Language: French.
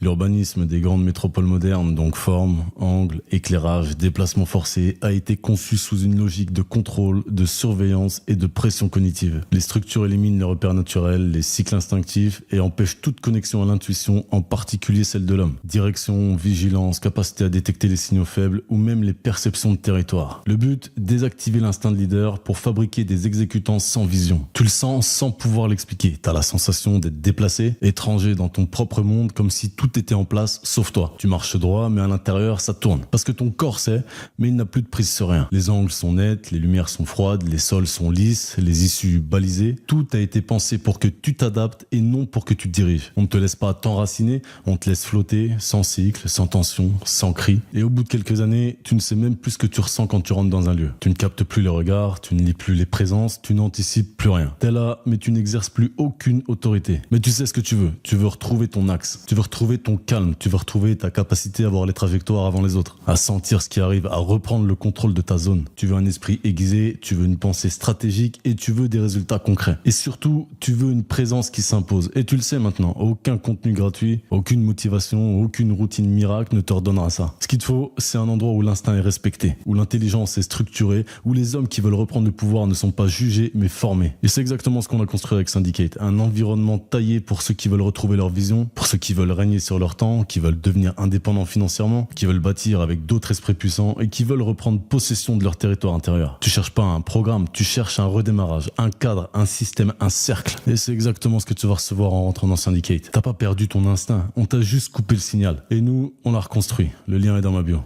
L'urbanisme des grandes métropoles modernes, donc forme, angle, éclairage, déplacement forcé, a été conçu sous une logique de contrôle, de surveillance et de pression cognitive. Les structures éliminent les repères naturels, les cycles instinctifs et empêchent toute connexion à l'intuition, en particulier celle de l'homme. Direction, vigilance, capacité à détecter les signaux faibles ou même les perceptions de territoire. Le but, désactiver l'instinct de leader pour fabriquer des exécutants sans vision. Tu le sens sans pouvoir l'expliquer. T'as la sensation d'être déplacé, étranger dans ton propre monde, comme si tout était en place sauf toi. Tu marches droit, mais à l'intérieur, ça tourne. Parce que ton corps sait, mais il n'a plus de prise sur rien. Les angles sont nets, les lumières sont froides, les sols sont lisses, les issues balisées. Tout a été pensé pour que tu t'adaptes et non pour que tu te diriges. On ne te laisse pas t'enraciner, on te laisse flotter, sans cycle, sans tension, sans cri. Et au bout de quelques années, tu ne sais même plus ce que tu ressens quand tu rentres dans un lieu. Tu ne captes plus les regards, tu ne lis plus les présences, tu n'anticipes plus rien. T'es là, mais tu n'exerces plus aucune autorité. Mais tu sais ce que tu veux. Tu veux retrouver ton axe. Tu veux retrouver ton calme. Tu veux retrouver ta capacité à voir les trajectoires avant les autres. À sentir ce qui arrive, à reprendre le contrôle de ta zone. Tu veux un esprit aiguisé, tu veux une pensée stratégique et tu veux des résultats concrets. Et surtout, tu veux une présence qui s'impose. Et tu le sais maintenant, aucun contenu gratuit, aucune motivation, aucune routine miracle ne te redonnera ça. Ce qu'il te faut, c'est un endroit où l'instinct est respecté, où l'intelligence est structurée, où les hommes qui veulent reprendre le pouvoir ne sont pas jugés mais formés. Et c'est exactement ce qu'on a construit avec Syndicate. Un environnement taillé pour ceux qui veulent retrouver leur vision, pour ceux qui veulent régner sur leur temps, qui veulent devenir indépendants financièrement, qui veulent bâtir avec d'autres esprits puissants et qui veulent reprendre possession de leur territoire intérieur. Tu cherches pas un programme, tu cherches un redémarrage, un cadre, un système, un cercle. Et c'est exactement ce que tu vas recevoir en rentrant dans Syndicate. T'as pas perdu ton instinct, on t'a juste coupé le signal. Et nous, on l'a reconstruit. Le lien est dans ma bio.